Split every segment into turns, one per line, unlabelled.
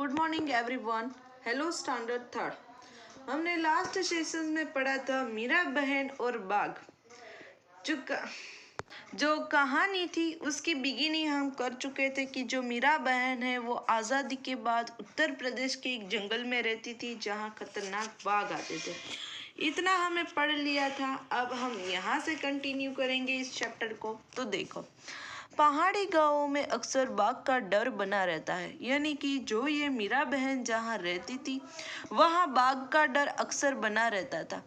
Good morning everyone. Hello standard third. हमने last session में पढ़ा था मीरा बहन और बाघ। जो क- जो कहानी थी उसकी बिगिनिंग हम कर चुके थे कि जो मीरा बहन है वो आज़ादी के बाद उत्तर प्रदेश के एक जंगल में रहती थी जहाँ खतरनाक बाघ आते थे। इतना हमें पढ़ लिया था। अब हम यहाँ से कंटिन्यू करेंगे इस चैप्टर को। तो देखो, पहाड़ी गांवों में अक्सर बाघ का डर बना रहता है, यानी कि जो ये मीरा बहन जहाँ रहती थी वहाँ बाघ का डर अक्सर बना रहता था।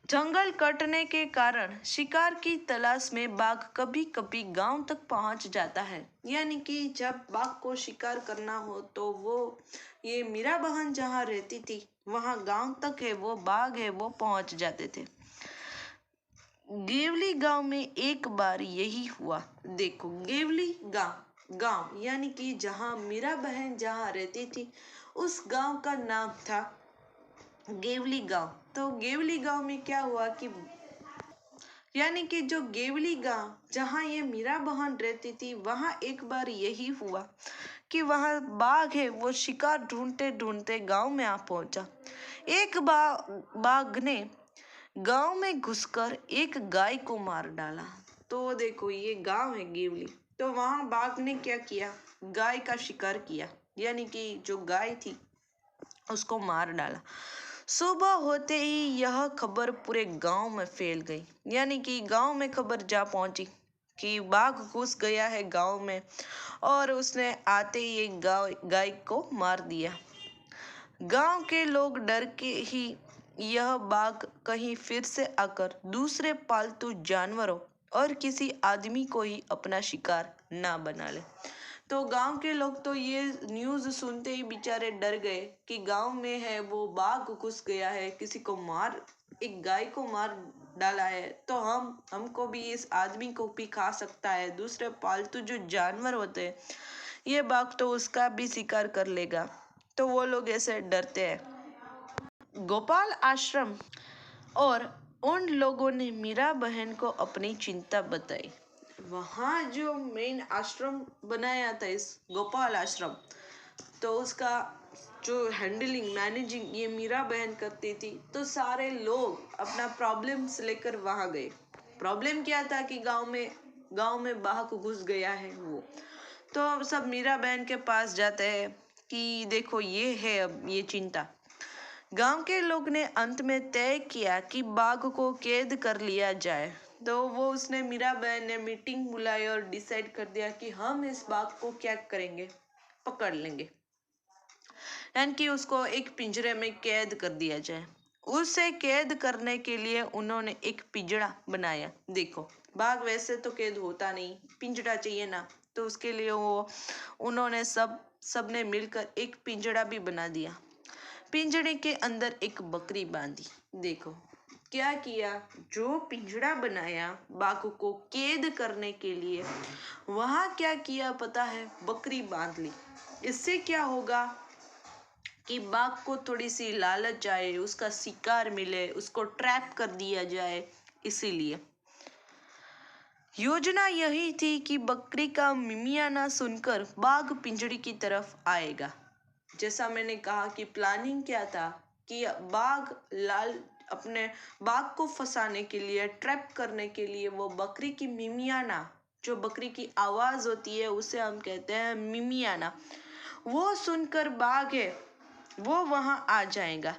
जंगल कटने के कारण शिकार की तलाश में बाघ कभी कभी गांव तक पहुंच जाता है, यानी कि जब बाघ को शिकार करना हो तो वो ये मीरा बहन जहाँ रहती थी वहाँ गांव तक है वो बाघ है वो पहुंच जाते थे। गेवली गांव में एक बार यही हुआ। देखो, गेवली गांव गांव यानी कि जहां मीरा बहन जहां रहती थी उस गांव का नाम था गेवली गांव। तो गेवली गांव में क्या हुआ कि यानी कि जो गेवली गांव जहां ये मीरा बहन रहती थी वहां एक बार यही हुआ कि वहां बाघ है वो शिकार ढूंढते ढूंढते गांव में आ पहुंचा। एक बाघ ने गांव में घुसकर एक गाय को मार डाला। तो देखो, ये गांव है गेवली, तो वहां बाघ ने क्या किया, गाय का शिकार किया, यानी कि जो गाय थी उसको मार डाला। सुबह होते ही यह खबर पूरे गांव में फैल गई, यानी कि गांव में खबर जा पहुंची कि बाघ घुस गया है गांव में और उसने आते ही एक गाय को मार दिया। गांव के लोग डर के ही यह बाघ कहीं फिर से आकर दूसरे पालतू जानवरों और किसी आदमी को ही अपना शिकार ना बना ले। तो गांव के लोग तो ये न्यूज़ सुनते ही बेचारे डर गए कि गांव में है वो बाघ घुस गया है, किसी को मार, एक गाय को मार डाला है, तो हमको भी, इस आदमी को भी खा सकता है, दूसरे पालतू जो जानवर होते हैं ये बाघ तो उसका भी शिकार कर लेगा। तो वो लोग ऐसे डरते हैं। गोपाल आश्रम और उन लोगों ने मीरा बहन को अपनी चिंता बताई। वहाँ जो मेन आश्रम बनाया था इस गोपाल आश्रम, तो उसका जो हैंडलिंग मैनेजिंग ये मीरा बहन करती थी। तो सारे लोग अपना प्रॉब्लम्स लेकर वहाँ गए। प्रॉब्लम क्या था कि गांव में बाघ घुस गया है वो। तो सब मीरा बहन के पास जाते हैं कि देखो ये है अब ये चिंता। गांव के लोग ने अंत में तय किया कि बाघ को कैद कर लिया जाए। तो वो उसने मीरा बहन ने मीटिंग बुलाई और डिसाइड कर दिया कि हम इस बाघ को क्या करेंगे, पकड़ लेंगे, यानी कि उसको एक पिंजरे में कैद कर दिया जाए। उसे कैद करने के लिए उन्होंने एक पिंजरा बनाया। देखो, बाघ वैसे तो कैद होता नहीं, पिंजरा चाहिए ना, तो उसके लिए वो उन्होंने सबने मिलकर एक पिंजरा भी बना दिया। पिंजरे के अंदर एक बकरी बांधी। देखो क्या किया, जो पिंजरा बनाया बाघ को कैद करने के लिए, वहां क्या किया पता है, बकरी बांध ली। इससे क्या होगा कि बाघ को थोड़ी सी लालच आए, उसका शिकार मिले, उसको ट्रैप कर दिया जाए। इसीलिए योजना यही थी कि बकरी का मिमियाना सुनकर बाघ पिंजरे की तरफ आएगा। जैसा मैंने कहा कि प्लानिंग क्या था कि अपने बाघ को फंसाने के लिए, ट्रैप करने के लिए, वो बकरी की मिमियाना, जो बकरी की आवाज होती है उसे हम कहते हैं मिमियाना, वो सुनकर बाघ है वो वहां आ जाएगा,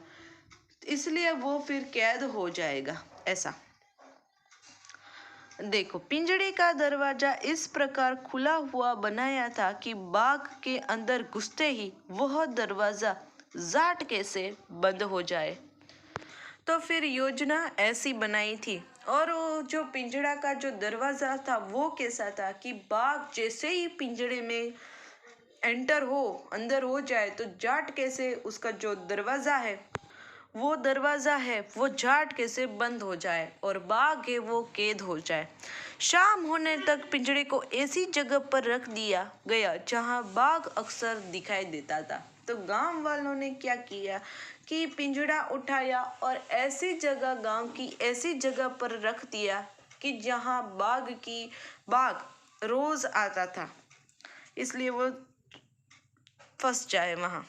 इसलिए वो फिर कैद हो जाएगा। ऐसा देखो, पिंजड़े का दरवाजा इस प्रकार खुला हुआ बनाया था कि बाघ के अंदर घुसते ही वह दरवाजा झटके से बंद हो जाए। तो फिर योजना ऐसी बनाई थी। और वो जो पिंजड़ा का जो दरवाजा था वो कैसा था कि बाघ जैसे ही पिंजड़े में एंटर हो, अंदर हो जाए, तो झटके से उसका जो दरवाजा है वो झटके से बंद हो जाए और बाघ है वो कैद हो जाए। शाम होने तक पिंजड़े को ऐसी जगह पर रख दिया गया जहां बाघ अक्सर दिखाई देता था। तो गांव वालों ने क्या किया कि पिंजड़ा उठाया और ऐसी जगह, गांव की ऐसी जगह पर रख दिया कि जहां बाघ रोज आता था, इसलिए वो फंस जाए वहां।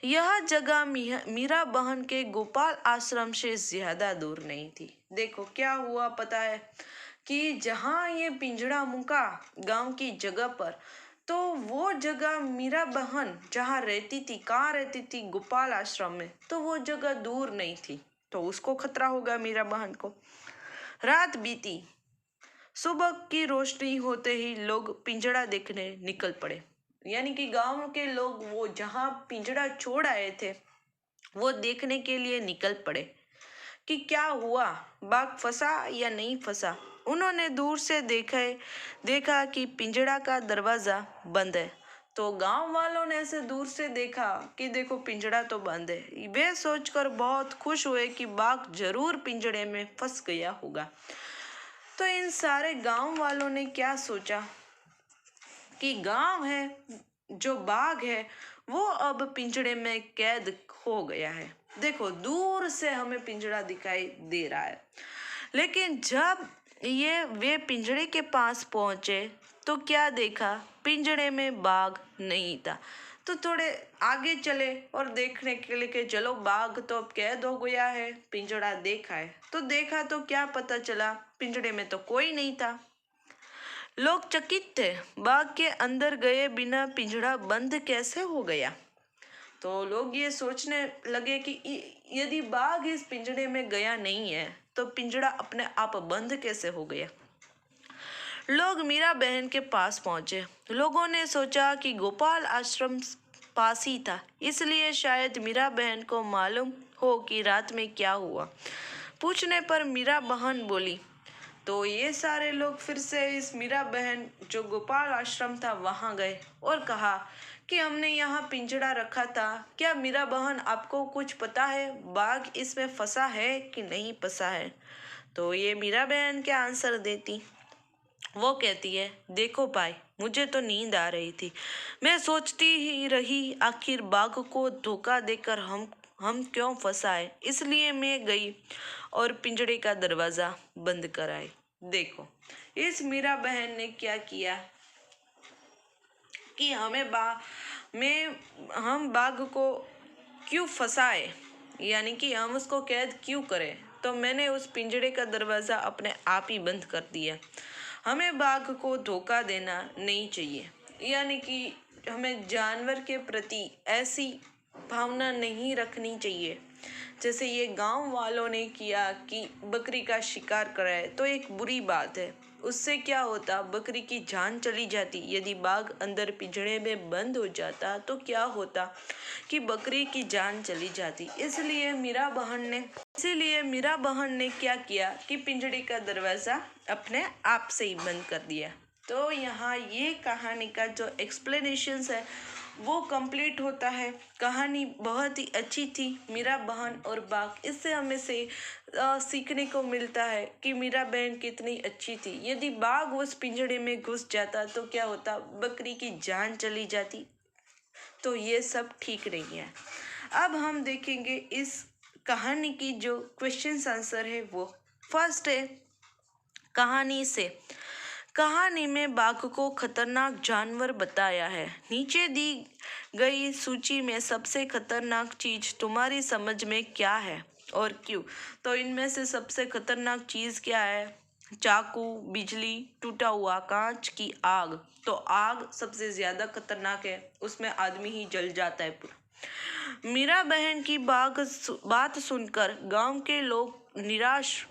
यह जगह मीरा बहन के गोपाल आश्रम से ज्यादा दूर नहीं थी। देखो क्या हुआ पता है कि जहां ये पिंजड़ा मुका गांव की जगह पर, तो वो जगह मीरा बहन जहां रहती थी, कहाँ रहती थी, गोपाल आश्रम में, तो वो जगह दूर नहीं थी, तो उसको खतरा होगा मीरा बहन को। रात बीती, सुबह की रोशनी होते ही लोग पिंजड़ा देखने निकल पड़े। यानी कि गांव के लोग वो जहां पिंजड़ा छोड़ आए थे वो देखने के लिए निकल पड़े कि क्या हुआ, बाघ फंसा या नहीं फंसा। उन्होंने दूर से देखा कि पिंजड़ा का दरवाजा बंद है। तो गांव वालों ने ऐसे दूर से देखा कि देखो पिंजड़ा तो बंद है। वे सोचकर बहुत खुश हुए कि बाघ जरूर पिंजड़े में फंस गया होगा। तो इन सारे गांव वालों ने क्या सोचा कि गांव है जो बाघ है वो अब पिंजड़े में कैद हो गया है। देखो दूर से हमें पिंजड़ा दिखाई दे रहा है, लेकिन जब वे पिंजड़े के पास पहुंचे तो क्या देखा, पिंजड़े में बाघ नहीं था। तो थोड़े आगे चले और देखने के लिए कि चलो बाघ तो अब कैद हो गया है, पिंजड़ा देखा है। तो देखा तो क्या पता चला, पिंजड़े में तो कोई नहीं था। लोग चकित थे, बाघ के अंदर गए बिना पिंजड़ा बंद कैसे हो गया। तो लोग ये सोचने लगे कि यदि बाघ इस पिंजड़े में गया नहीं है तो पिंजड़ा अपने आप बंद कैसे हो गया। लोग मीरा बहन के पास पहुंचे। लोगों ने सोचा कि गोपाल आश्रम पास ही था, इसलिए शायद मीरा बहन को मालूम हो कि रात में क्या हुआ। पूछने पर मीरा बहन बोली। तो ये सारे लोग फिर से इस मीरा बहन जो गोपाल आश्रम था वहां गए और कहा कि हमने यहाँ पिंजड़ा रखा था, क्या मीरा बहन आपको कुछ पता है, बाघ इसमें फंसा है कि नहीं फंसा है। तो ये मीरा बहन क्या आंसर देती, वो कहती है, देखो भाई मुझे तो नींद आ रही थी, मैं सोचती ही रही आखिर बाघ को धोखा देकर हम क्यों फंसाए, इसलिए मैं गई और पिंजड़े का दरवाजा बंद कर आई। देखो इस मीरा बहन ने क्या किया कि हम बाघ को क्यों फंसाए, यानी कि हम उसको कैद क्यों करें। तो मैंने उस पिंजड़े का दरवाजा अपने आप ही बंद कर दिया। हमें बाघ को धोखा देना नहीं चाहिए, यानी कि हमें जानवर के प्रति ऐसी भावना नहीं रखनी चाहिए जैसे ये गांव वालों ने किया कि बकरी का शिकार कराए। तो एक बुरी बात है, उससे क्या होता, बकरी की जान चली जाती। यदि बाघ अंदर पिंजड़े में बंद हो जाता तो क्या होता कि बकरी की जान चली जाती। इसीलिए मीरा बहन ने क्या किया कि पिंजड़े का दरवाजा अपने आप से ही बंद कर दिया। तो यहाँ ये कहानी का जो एक्सप्लेनेशंस है वो कंप्लीट होता है। कहानी बहुत ही अच्छी थी, मीरा बहन और बाघ। इससे हमें सीखने को मिलता है कि मीरा बहन कितनी अच्छी थी। यदि बाघ उस पिंजड़े में घुस जाता तो क्या होता, बकरी की जान चली जाती। तो ये सब ठीक नहीं है। अब हम देखेंगे इस कहानी की जो क्वेश्चन आंसर है वो फर्स्ट है, कहानी में बाघ को खतरनाक जानवर बताया है। नीचे दी गई सूची में सबसे खतरनाक चीज तुम्हारी समझ में क्या है और क्यों। तो इनमें से सबसे खतरनाक चीज क्या है, चाकू, बिजली, टूटा हुआ कांच की आग। तो आग सबसे ज्यादा खतरनाक है, उसमें आदमी ही जल जाता है पूरा। मीरा बहन की बात सुनकर गांव के लोग निराश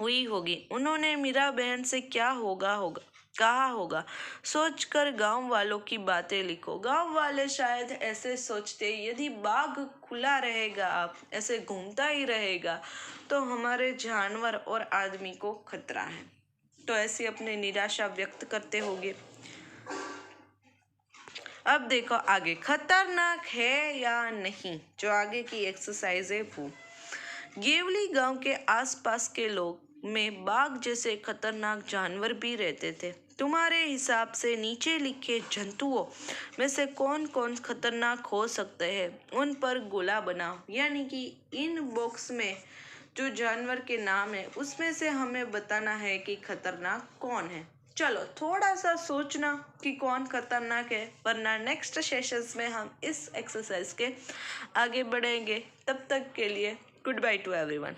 हुई होगी। उन्होंने मीरा बहन से क्या कहा होगा, सोचकर गांव वालों की बातें लिखो। गांव वाले शायद ऐसे सोचते, यदि बाघ खुला रहेगा, ऐसे घूमता ही रहेगा, तो हमारे जानवर और आदमी को खतरा है। तो ऐसे अपने निराशा व्यक्त करते होंगे। अब देखो आगे, खतरनाक है या नहीं, जो आगे की एक्सरसाइज है वो। गेवली गांव के आसपास के लोग में बाघ जैसे खतरनाक जानवर भी रहते थे। तुम्हारे हिसाब से नीचे लिखे जंतुओं में से कौन कौन खतरनाक हो सकते हैं, उन पर गोला बनाओ। यानी कि इन बॉक्स में जो जानवर के नाम है उसमें से हमें बताना है कि खतरनाक कौन है। चलो थोड़ा सा सोचना कि कौन खतरनाक है, वरना नेक्स्ट सेशंस में हम इस एक्सरसाइज के आगे बढ़ेंगे। तब तक के लिए गुड बाय टू एवरीवन।